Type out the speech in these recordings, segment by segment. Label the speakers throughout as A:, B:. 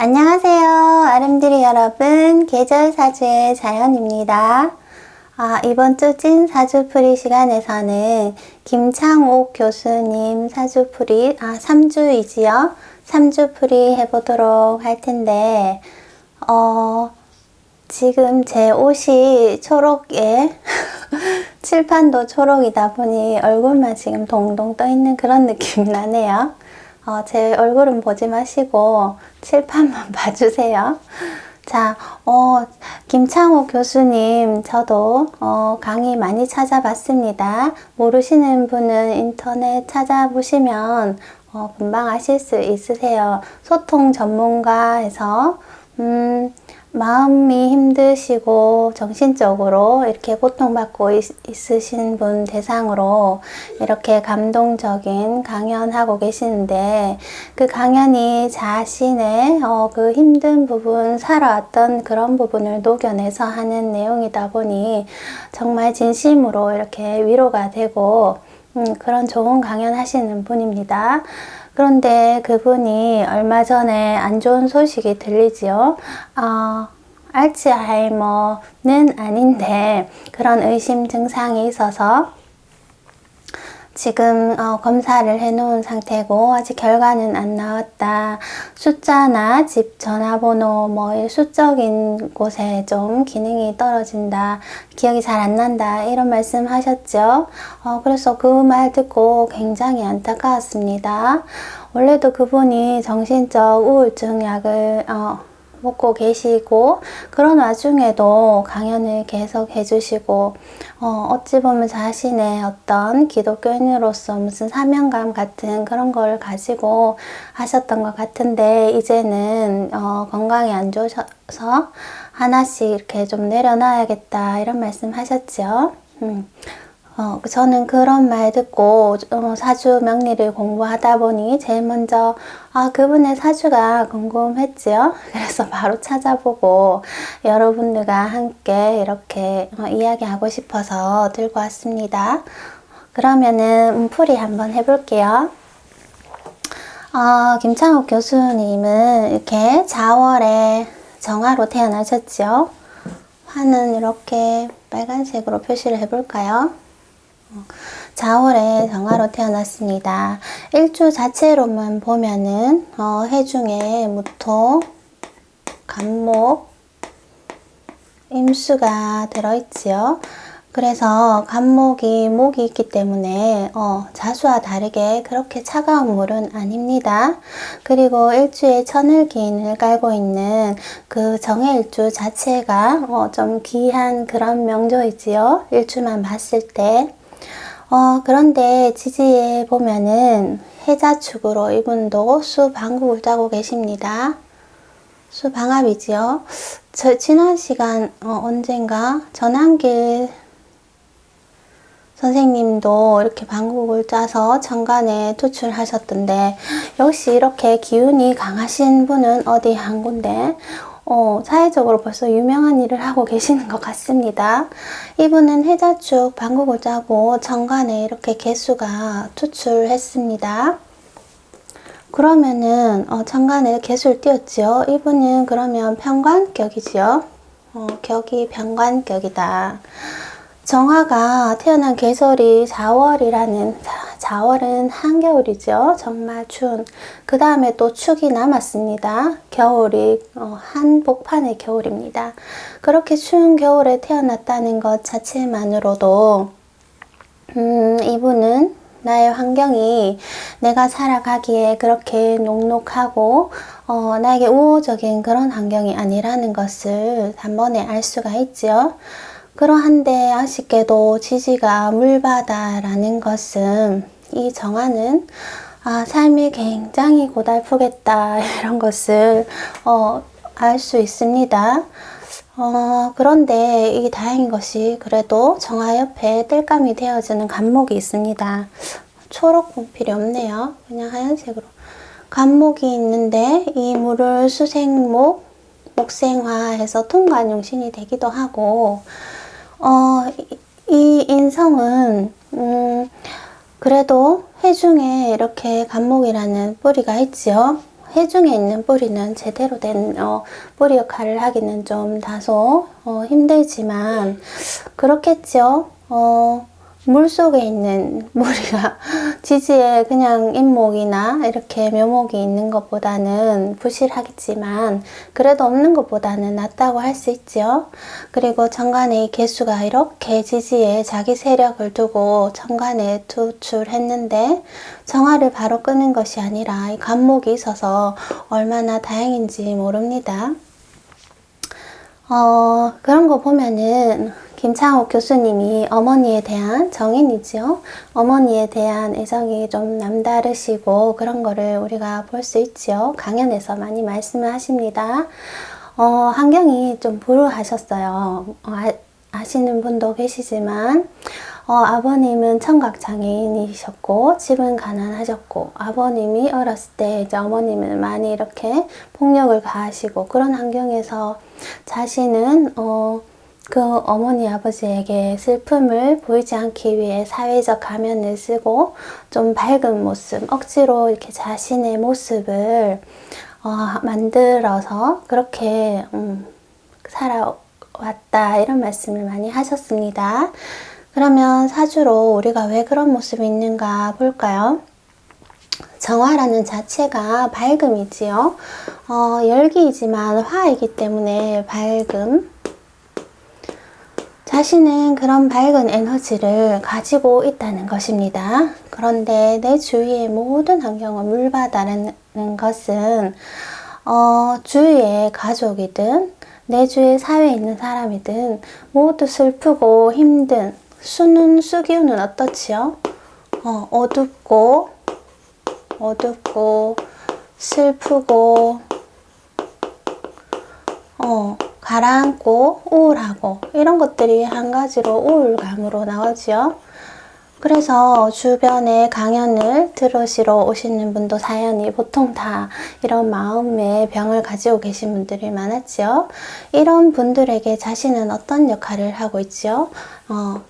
A: 안녕하세요. 아름드리 여러분, 계절사주의 자연입니다. 이번 주 찐 사주풀이 시간에서는 김창옥 교수님 사주풀이, 3주이지요. 3주풀이 해보도록 할 텐데, 지금 제 옷이 초록에, 칠판도 초록이다 보니 얼굴만 지금 동동 떠 있는 그런 느낌이 나네요. 제 얼굴은 보지 마시고 칠판만 봐주세요. 자, 김창옥 교수님, 저도 강의 많이 찾아봤습니다. 모르시는 분은 인터넷 찾아보시면 금방 아실 수 있으세요. 소통 전문가에서 마음이 힘드시고 정신적으로 이렇게 고통받고 있으신 분 대상으로 이렇게 감동적인 강연하고 계시는데, 그 강연이 자신의 그 힘든 부분, 살아왔던 그런 부분을 녹여내서 하는 내용이다 보니 정말 진심으로 이렇게 위로가 되고 그런 좋은 강연 하시는 분입니다. 그런데 그분이 얼마 전에 안 좋은 소식이 들리지요. 알츠하이머는 아닌데 그런 의심 증상이 있어서 지금 검사를 해놓은 상태고 아직 결과는 안 나왔다. 숫자나 집 전화번호 뭐 수적인 곳에 좀 기능이 떨어진다. 기억이 잘 안 난다. 이런 말씀 하셨죠. 그래서 그 말 듣고 굉장히 안타까웠습니다. 원래도 그분이 정신적 우울증 약을 먹고 계시고 그런 와중에도 강연을 계속 해주시고 어찌 보면 자신의 어떤 기독교인으로서 무슨 사명감 같은 그런 걸 가지고 하셨던 것 같은데 이제는 건강이 안 좋으셔서 하나씩 이렇게 좀 내려놔야겠다 이런 말씀 하셨죠. 저는 그런 말 듣고 사주 명리를 공부하다 보니 제일 먼저 그분의 사주가 궁금했지요. 그래서 바로 찾아보고 여러분들과 함께 이렇게 이야기하고 싶어서 들고 왔습니다. 그러면은 운풀이 한번 해볼게요. 김창옥 교수님은 이렇게 자월에 정화로 태어나셨죠. 화는 이렇게 빨간색으로 표시를 해볼까요? 자월에 정화로 태어났습니다. 일주 자체로만 보면은 해중에 무토, 간목, 임수가 들어있지요. 그래서 간목이 목이 있기 때문에 자수와 다르게 그렇게 차가운 물은 아닙니다. 그리고 일주에 천을기인을 깔고 있는 그 정해일주 자체가 좀 귀한 그런 명조이지요. 일주만 봤을 때. 그런데 지지에 보면은 해자축으로 이분도 수방국을 짜고 계십니다. 수방합이지요. 지난 시간 언젠가 전한길 선생님도 이렇게 방국을 짜서 천간에 투출하셨던데 역시 이렇게 기운이 강하신 분은 어디 한 군데 사회적으로 벌써 유명한 일을 하고 계시는 것 같습니다. 이분은 해자축 방국을 짜고 천간에 이렇게 개수가 투출했습니다. 그러면은 천간에 개수를 띄웠죠. 이분은 그러면 편관격이지요. 격이 편관격이다. 정화가 태어난 계절이 4월이라는, 자월은 한겨울이죠. 정말 추운. 그 다음에 또 축이 남았습니다. 겨울이 한복판의 겨울입니다. 그렇게 추운 겨울에 태어났다는 것 자체만으로도 이분은 나의 환경이 내가 살아가기에 그렇게 녹록하고 나에게 우호적인 그런 환경이 아니라는 것을 단번에 알 수가 있죠. 그러한데 아쉽게도 지지가 물바다라는 것은 이 정화는 삶이 굉장히 고달프겠다 이런 것을 알 수 있습니다. 그런데 이게 다행인 것이 그래도 정화 옆에 땔감이 되어주는 간목이 있습니다. 초록 분필이 없네요. 그냥 하얀색으로. 간목이 있는데 이 물을 수생목, 목생화해서 통관용신이 되기도 하고 이 인성은 그래도 해중에 이렇게 간목이라는 뿌리가 있지요. 해중에 있는 뿌리는 제대로 된 뿌리 역할을 하기는 좀 다소 힘들지만 그렇겠죠. 물속에 있는 무리가 지지에 그냥 잎목이나 이렇게 묘목이 있는 것보다는 부실하겠지만 그래도 없는 것보다는 낫다고 할 수 있죠. 그리고 정관에 이 개수가 이렇게 지지에 자기 세력을 두고 정관에 투출했는데 정화를 바로 끄는 것이 아니라 이 간목이 있어서 얼마나 다행인지 모릅니다. 그런 거 보면은 김창옥 교수님이 어머니에 대한 정인이죠. 어머니에 대한 애정이 좀 남다르시고 그런 거를 우리가 볼 수 있죠. 강연에서 많이 말씀을 하십니다. 환경이 좀 불우하셨어요. 아시는 분도 계시지만 아버님은 청각장애인이셨고 집은 가난하셨고 아버님이 어렸을 때 이제 어머님을 많이 이렇게 폭력을 가하시고 그런 환경에서 자신은 그 어머니 아버지에게 슬픔을 보이지 않기 위해 사회적 가면을 쓰고 좀 밝은 모습, 억지로 이렇게 자신의 모습을 만들어서 그렇게 살아왔다 이런 말씀을 많이 하셨습니다. 그러면 사주로 우리가 왜 그런 모습이 있는가 볼까요? 정화라는 자체가 밝음이지요. 열기이지만 화이기 때문에 밝음. 자신은 그런 밝은 에너지를 가지고 있다는 것입니다. 그런데 내 주위의 모든 환경을 물바다라는 것은 주위의 가족이든 내 주위의 사회에 있는 사람이든 모두 슬프고 힘든 수는 수기운은 어떻지요? 어둡고 슬프고 가라앉고 우울하고 이런 것들이 한 가지로 우울감으로 나오죠. 그래서 주변에 강연을 들으시러 오시는 분도 사연이 보통 다 이런 마음의 병을 가지고 계신 분들이 많았죠. 이런 분들에게 자신은 어떤 역할을 하고 있죠?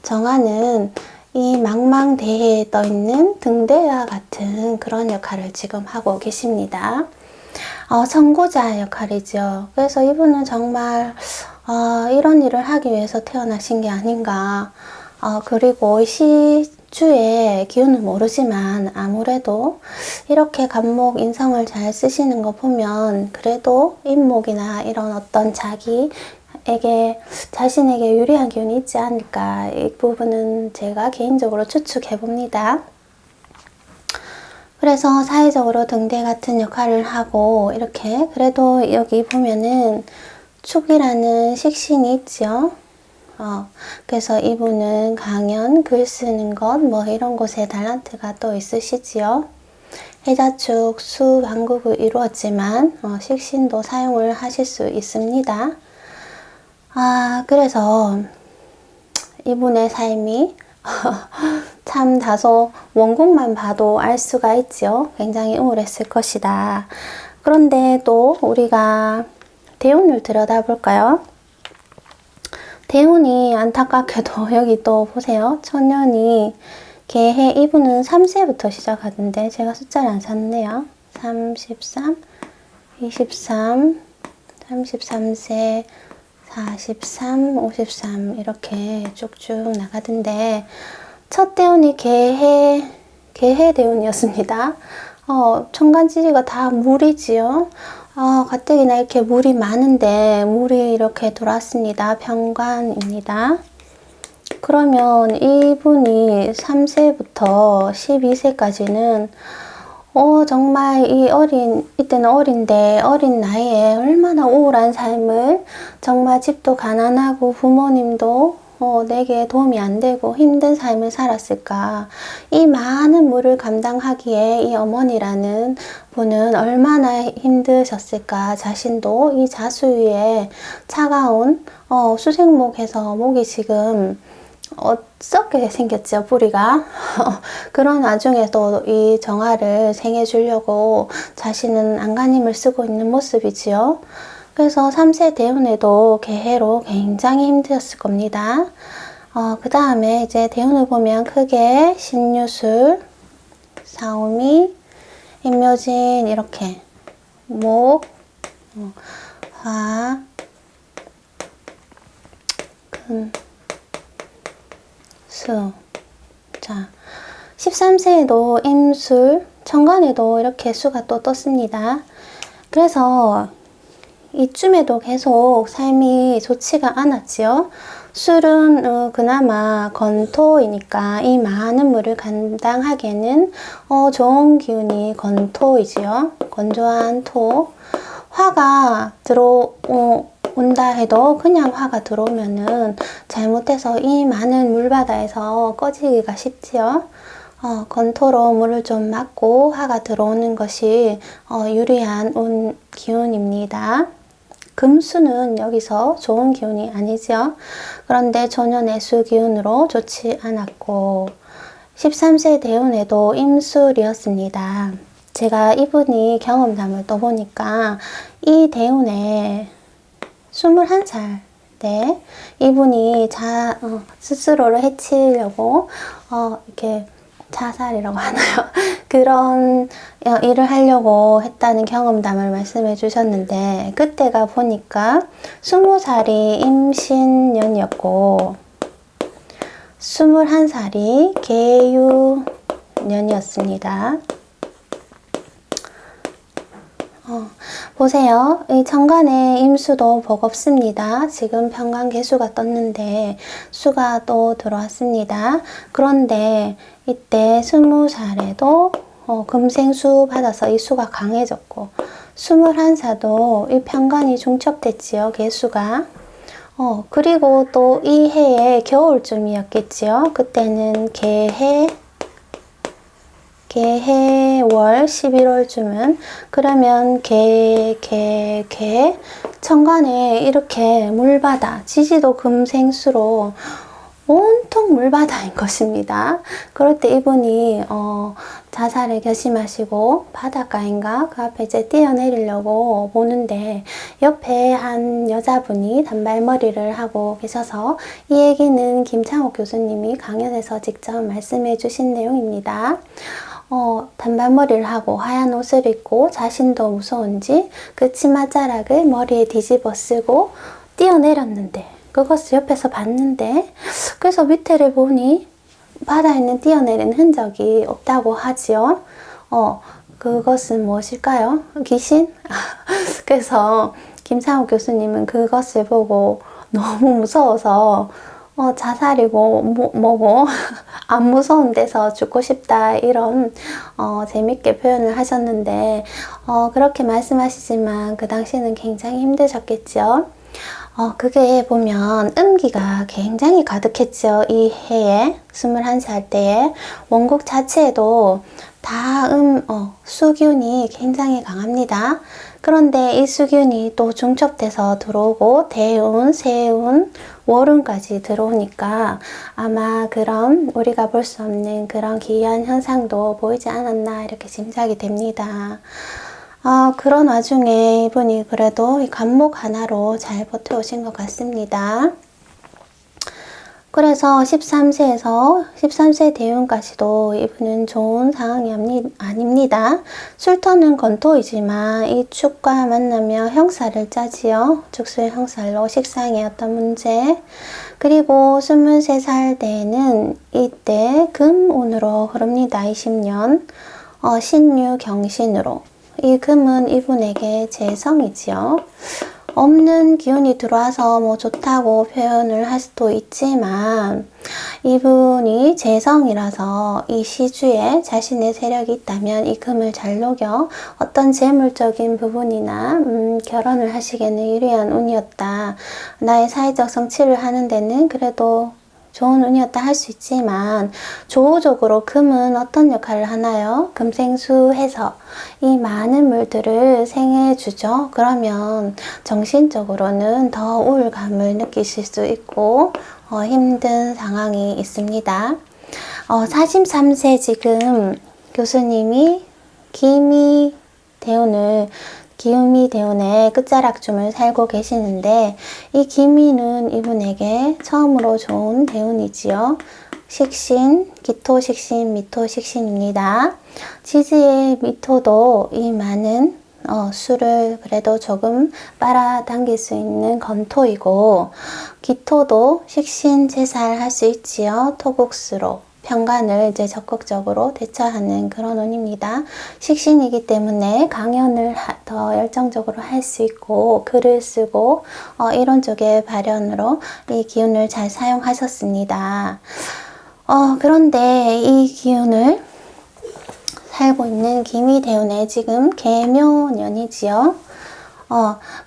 A: 정화는 이 망망대해에 떠있는 등대와 같은 그런 역할을 지금 하고 계십니다. 선구자 역할이죠. 그래서 이분은 정말 이런 일을 하기 위해서 태어나신 게 아닌가. 그리고 시주의 기운은 모르지만 아무래도 이렇게 간목 인성을 잘 쓰시는 거 보면 그래도 인목이나 이런 어떤 자신에게 유리한 기운이 있지 않을까. 이 부분은 제가 개인적으로 추측해 봅니다. 그래서 사회적으로 등대 같은 역할을 하고 이렇게 그래도 여기 보면은 축이라는 식신이 있죠. 그래서 이분은 강연, 글 쓰는 것 뭐 이런 곳에 달란트가 또 있으시지요. 해자축, 수, 방국을 이루었지만 식신도 사용을 하실 수 있습니다. 그래서 이분의 삶이 참 다소 원국만 봐도 알 수가 있죠. 굉장히 우울했을 것이다. 그런데 또 우리가 대운을 들여다볼까요? 대운이 안타깝게도 여기 또 보세요. 천년이 개해 이분은 3세부터 시작하던데 제가 숫자를 안 샀네요. 33, 23, 33세, 43, 53 이렇게 쭉쭉 나가던데 첫 대운이 개해 대운이었습니다. 천간지지가 다 물이지요. 가뜩이나 이렇게 물이 많은데 물이 이렇게 들어왔습니다. 병관입니다. 그러면 이분이 3세부터 12세까지는 정말 이때는 어린데 어린 나이에 얼마나 우울한 삶을 정말 집도 가난하고 부모님도 내게 도움이 안 되고 힘든 삶을 살았을까. 이 많은 물을 감당하기에 이 어머니라는 분은 얼마나 힘드셨을까. 자신도 이 자수 위에 차가운 수생목에서 목이 지금 썩게 생겼죠, 뿌리가. 그런 와중에도 이 정화를 생해주려고 자신은 안간힘을 쓰고 있는 모습이지요. 그래서 3세 대운에도 개해로 굉장히 힘들었을 겁니다. 그 다음에 이제 대운을 보면 크게 신유술, 사오미, 임묘진 이렇게 목, 화, 금, 수. 자, 13세에도 임술, 천간에도 이렇게 수가 또 떴습니다. 그래서 이쯤에도 계속 삶이 좋지가 않았지요. 술은 그나마 건토이니까 이 많은 물을 감당하기에는 좋은 기운이 건토이지요. 건조한 토. 화가 들어온다 해도 그냥 화가 들어오면은 잘못해서 이 많은 물바다에서 꺼지기가 쉽지요. 건토로 물을 좀 막고 화가 들어오는 것이 유리한 기운입니다. 금수는 여기서 좋은 기운이 아니죠. 그런데 전혀 내수 기운으로 좋지 않았고 13세 대운에도 임술이었습니다. 제가 이분이 경험담을 떠보니까 이 대운에 21살 때 이분이 스스로를 해치려고 이렇게 자살이라고 하나요? 그런 일을 하려고 했다는 경험담을 말씀해 주셨는데 그때가 보니까 20살이 임신년이었고 21살이 계유년이었습니다. 보세요. 이 천간에 임수도 버겁습니다. 지금 편관 개수가 떴는데 수가 또 들어왔습니다. 그런데 이때 20살에도 금생수 받아서 이 수가 강해졌고 21살도 이 편관이 중첩됐지요. 개수가. 그리고 또 이 해의 겨울쯤이었겠지요. 그때는 개해월 11월쯤은 그러면 개 천간에 이렇게 물바다 지지도 금생수로 온통 물바다인 것입니다. 그럴 때 이분이 자살을 결심하시고 바닷가인가 그 앞에 이제 뛰어내리려고 보는데 옆에 한 여자분이 단발머리를 하고 계셔서 이 얘기는 김창옥 교수님이 강연에서 직접 말씀해 주신 내용입니다. 단발머리를 하고 하얀 옷을 입고 자신도 무서운지 그 치맛자락을 머리에 뒤집어 쓰고 뛰어내렸는데 그것을 옆에서 봤는데 그래서 밑에를 보니 바다에는 뛰어내린 흔적이 없다고 하지요. 그것은 무엇일까요? 귀신? 그래서 김상욱 교수님은 그것을 보고 너무 무서워서 자살이고 뭐고 안 무서운 데서 죽고 싶다 이런 재밌게 표현을 하셨는데 그렇게 말씀하시지만 그 당시에는 굉장히 힘드셨겠죠. 그게 보면 음기가 굉장히 가득했죠. 이 해에 21살 때에 원국 자체에도 다 수균이 굉장히 강합니다. 그런데 이 수균이 또 중첩돼서 들어오고 대운, 세운, 월운까지 들어오니까 아마 그런 우리가 볼 수 없는 그런 기이한 현상도 보이지 않았나 이렇게 짐작이 됩니다. 그런 와중에 이분이 그래도 이 간목 하나로 잘 버텨오신 것 같습니다. 그래서 13세 대운까지도 이분은 좋은 상황이 아닙니다. 술터는 건토이지만 이 축과 만나며 형살을 짜지요. 축술 형살로 식상의 어떤 문제. 그리고 23살 때에는 이때 금운으로 흐릅니다. 20년. 신유 경신으로. 이 금은 이분에게 재성이지요. 없는 기운이 들어와서 뭐 좋다고 표현을 할 수도 있지만 이분이 재성이라서 이 시주에 자신의 세력이 있다면 이 금을 잘 녹여 어떤 재물적인 부분이나 결혼을 하시기에는 유리한 운이었다. 나의 사회적 성취를 하는 데는 그래도 좋은 운이었다 할 수 있지만 조우적으로 금은 어떤 역할을 하나요? 금생수해서 이 많은 물들을 생해주죠. 그러면 정신적으로는 더 우울감을 느끼실 수 있고 힘든 상황이 있습니다. 43세 지금 교수님이 기미 대운의 끝자락쯤을 살고 계시는데 이 기미는 이분에게 처음으로 좋은 대운이지요. 식신, 기토식신, 미토식신입니다. 지지의 미토도 이 많은 수를 그래도 조금 빨아당길 수 있는 건토이고, 기토도 식신제살 할 수 있지요. 토국수로 편관을 이제 적극적으로 대처하는 그런 운입니다. 식신이기 때문에 강연을 더 열정적으로 할 수 있고, 글을 쓰고 이런 쪽의 발현으로 이 기운을 잘 사용하셨습니다. 그런데 이 기운을 살고 있는 기미대운에 지금 계묘년이지요.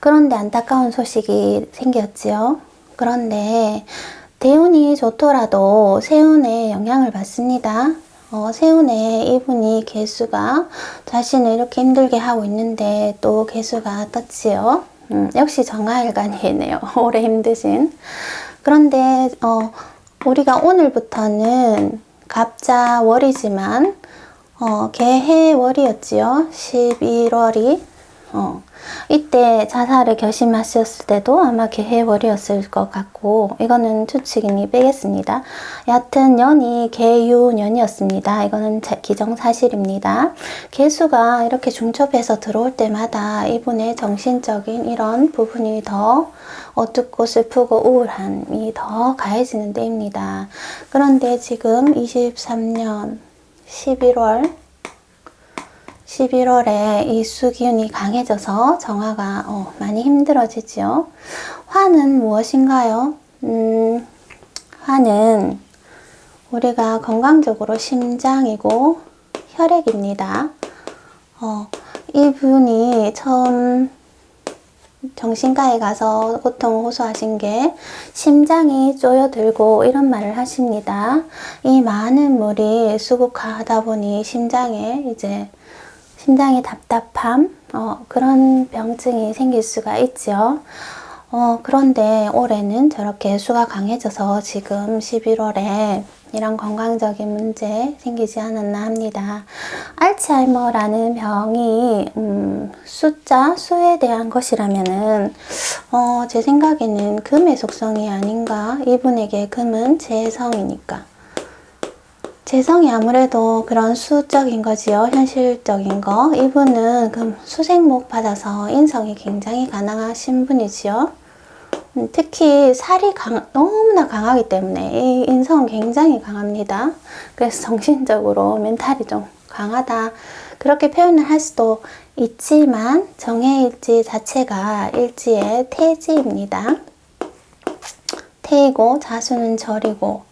A: 그런데 안타까운 소식이 생겼지요. 그런데 대운이 좋더라도 세운의 영향을 받습니다. 세운에 이분이 개수가 자신을 이렇게 힘들게 하고 있는데 또 개수가 떴지요. 역시 정화일간이네요. 오래 힘드신. 그런데 우리가 오늘부터는 갑자월이지만 개해월이었지요. 11월이. 이때 자살을 결심하셨을 때도 아마 개해월이었을 것 같고, 이거는 추측이니 빼겠습니다. 여하튼 년이 개유년이었습니다. 이거는 기정사실입니다. 개수가 이렇게 중첩해서 들어올 때마다 이분의 정신적인 이런 부분이 더 어둡고 슬프고 우울함이 더 가해지는 때입니다. 그런데 지금 23년 11월에 이 수기운이 강해져서 정화가 많이 힘들어지죠. 화는 무엇인가요? 화는 우리가 건강적으로 심장이고 혈액입니다. 이분이 처음 정신과에 가서 고통을 호소하신 게 심장이 쪼여들고 이런 말을 하십니다. 이 많은 물이 수국하다 보니 심장이 답답함, 그런 병증이 생길 수가 있죠. 그런데 올해는 저렇게 수가 강해져서 지금 11월에 이런 건강적인 문제 생기지 않았나 합니다. 알츠하이머라는 병이 수에 대한 것이라면은 제 생각에는 금의 속성이 아닌가. 이분에게 금은 재성이니까. 재성이 아무래도 그런 수적인 거지요. 현실적인 거. 이분은 수생목 받아서 인성이 굉장히 가능하신 분이지요. 특히 살이 너무나 강하기 때문에 이 인성은 굉장히 강합니다. 그래서 정신적으로 멘탈이 좀 강하다. 그렇게 표현을 할 수도 있지만 정해일지 자체가 일지의 태지입니다. 태이고 자수는 절이고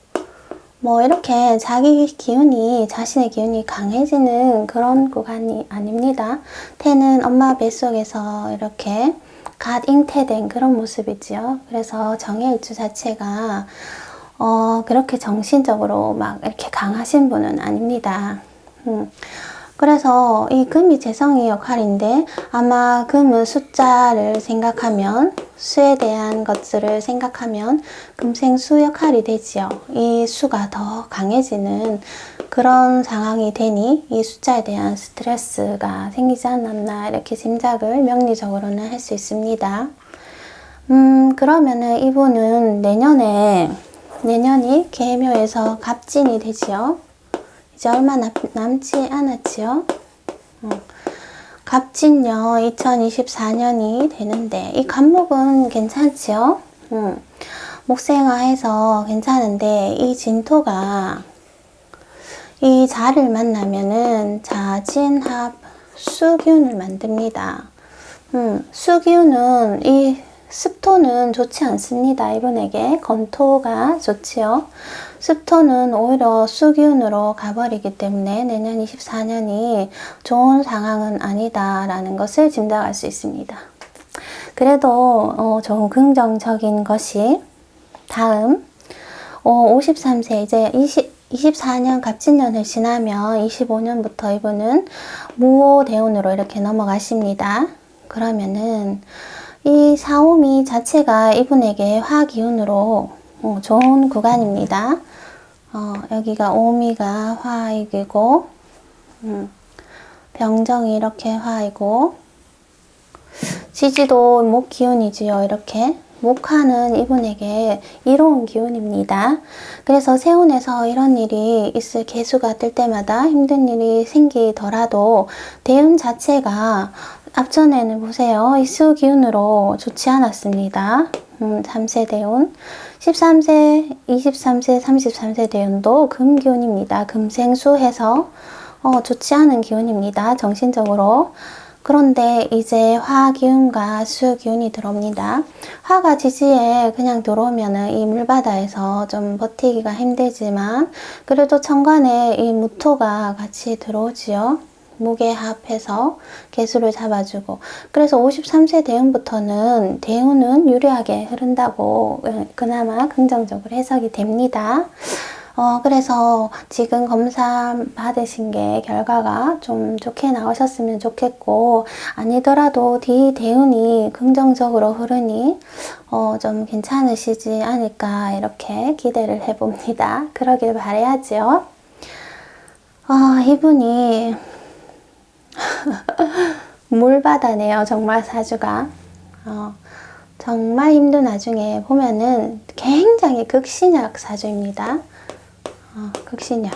A: 이렇게 자신의 기운이 강해지는 그런 구간이 아닙니다. 태는 엄마 뱃속에서 이렇게 갓 잉태된 그런 모습이지요. 그래서 정해일주 자체가 그렇게 정신적으로 막 이렇게 강하신 분은 아닙니다. 그래서 이 금이 재성의 역할인데 아마 금은 숫자를 생각하면 수에 대한 것들을 생각하면 금생수 역할이 되지요. 이 수가 더 강해지는 그런 상황이 되니 이 숫자에 대한 스트레스가 생기지 않았나 이렇게 짐작을 명리적으로는 할 수 있습니다. 그러면은 이분은 내년이 계묘에서 갑진이 되지요. 이제 얼마 남지 않았지요. 갑진년 2024년이 되는데 이 갑목은 괜찮지요. 목생화해서 괜찮은데 이 진토가 이 자를 만나면은 자진합 수기운을 만듭니다. 수기운은 이 습토는 좋지 않습니다. 이분에게 건토가 좋지요. 습토는 오히려 수기운으로 가버리기 때문에 내년 24년이 좋은 상황은 아니다라는 것을 짐작할 수 있습니다. 그래도 좋은 긍정적인 것이 다음 53세 이제 24년 갑진년을 지나면 25년부터 이분은 무오대운으로 이렇게 넘어가십니다. 그러면은 이 사오미 자체가 이분에게 화기운으로 좋은 구간입니다. 여기가 오미가 화이고 병정이 이렇게 화이고 지지도 목기운이지요. 이렇게 목화는 이분에게 이로운 기운입니다. 그래서 세운에서 이런 일이 있을 개수가 뜰 때마다 힘든 일이 생기더라도 대운 자체가 앞전에는 보세요. 이수 기운으로 좋지 않았습니다. 3세 대운, 13세, 23세, 33세 대운도 금 기운입니다. 금생수해서 좋지 않은 기운입니다. 정신적으로. 그런데 이제 화 기운과 수 기운이 들어옵니다. 화가 지지에 그냥 들어오면은 이 물바다에서 좀 버티기가 힘들지만 그래도 천간에 이 무토가 같이 들어오지요. 무게합해서 개수를 잡아주고, 그래서 53세 대운부터는 대운은 유리하게 흐른다고 그나마 긍정적으로 해석이 됩니다. 그래서 지금 검사 받으신 게 결과가 좀 좋게 나오셨으면 좋겠고, 아니더라도 뒤 대운이 긍정적으로 흐르니 좀 괜찮으시지 않을까 이렇게 기대를 해봅니다. 그러길 바라야죠. 이분이 물바다네요. 정말 사주가. 정말 힘든 와중에 보면은 굉장히 극신약 사주입니다. 극신약.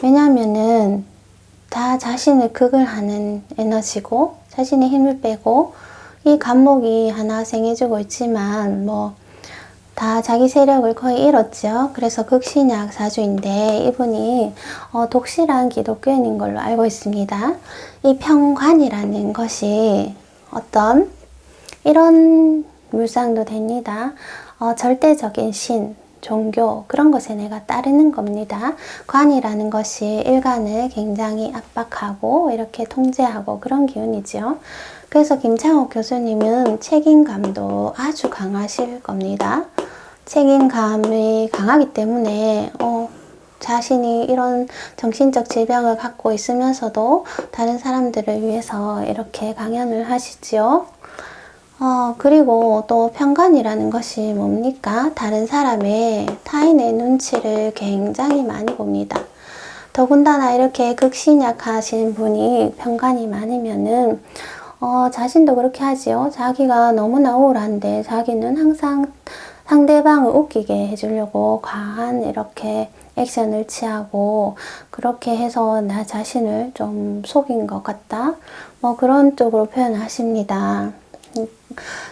A: 왜냐면은 다 자신을 극을 하는 에너지고 자신의 힘을 빼고 이 간목이 하나 생해주고 있지만 다 자기 세력을 거의 잃었죠. 그래서 극신약 사주인데 이분이 독실한 기독교인인 걸로 알고 있습니다. 이 평관이라는 것이 어떤 이런 물상도 됩니다. 절대적인 신, 종교 그런 것에 내가 따르는 겁니다. 관이라는 것이 일간을 굉장히 압박하고 이렇게 통제하고 그런 기운이죠. 그래서 김창옥 교수님은 책임감도 아주 강하실 겁니다. 책임감이 강하기 때문에 자신이 이런 정신적 질병을 갖고 있으면서도 다른 사람들을 위해서 이렇게 강연을 하시지요. 그리고 또 편관이라는 것이 뭡니까? 다른 사람의 타인의 눈치를 굉장히 많이 봅니다. 더군다나 이렇게 극신약하신 분이 편관이 많으면은 자신도 그렇게 하지요. 자기가 너무나 우울한데 자기는 항상 상대방을 웃기게 해주려고 과한 이렇게 액션을 취하고 그렇게 해서 나 자신을 좀 속인 것 같다. 그런 쪽으로 표현하십니다.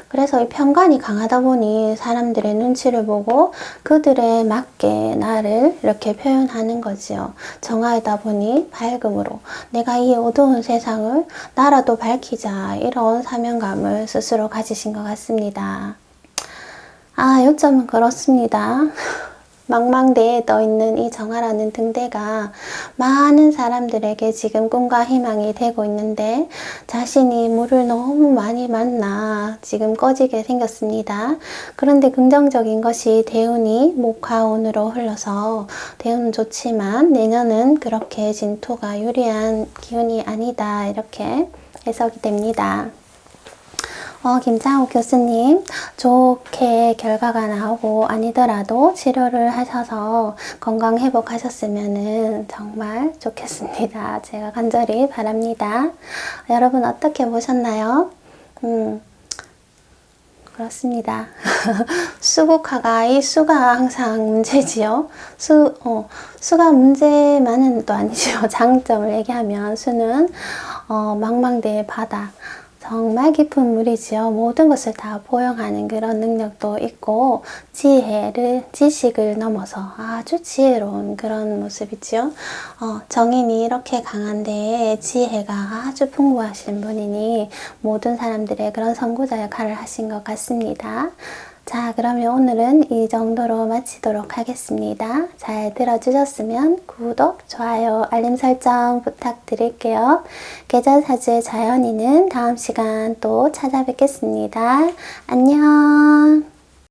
A: 그래서 이 편관이 강하다 보니 사람들의 눈치를 보고 그들에 맞게 나를 이렇게 표현하는 거지요. 정화이다 보니 밝음으로 내가 이 어두운 세상을 나라도 밝히자 이런 사명감을 스스로 가지신 것 같습니다. 요점은 그렇습니다. 망망대해에 떠있는 이 정화라는 등대가 많은 사람들에게 지금 꿈과 희망이 되고 있는데 자신이 물을 너무 많이 만나 지금 꺼지게 생겼습니다. 그런데 긍정적인 것이 대운이 목화운으로 흘러서 대운은 좋지만 내년은 그렇게 진토가 유리한 기운이 아니다 이렇게 해석이 됩니다. 김창욱 교수님, 좋게 결과가 나오고 아니더라도 치료를 하셔서 건강 회복하셨으면 정말 좋겠습니다. 제가 간절히 바랍니다. 여러분 어떻게 보셨나요? 그렇습니다. 수국화가 이 수가 항상 문제지요. 수가 문제만은 또 아니죠. 장점을 얘기하면 수는 망망대해 바다. 정말 깊은 물이지요. 모든 것을 다 포용하는 그런 능력도 있고 지식을 넘어서 아주 지혜로운 그런 모습이지요. 정인이 이렇게 강한데 지혜가 아주 풍부하신 분이니 모든 사람들의 그런 선구자 역할을 하신 것 같습니다. 자, 그러면 오늘은 이 정도로 마치도록 하겠습니다. 잘 들어주셨으면 구독, 좋아요, 알림 설정 부탁드릴게요. 계절사주의 자연이는 다음 시간 또 찾아뵙겠습니다. 안녕.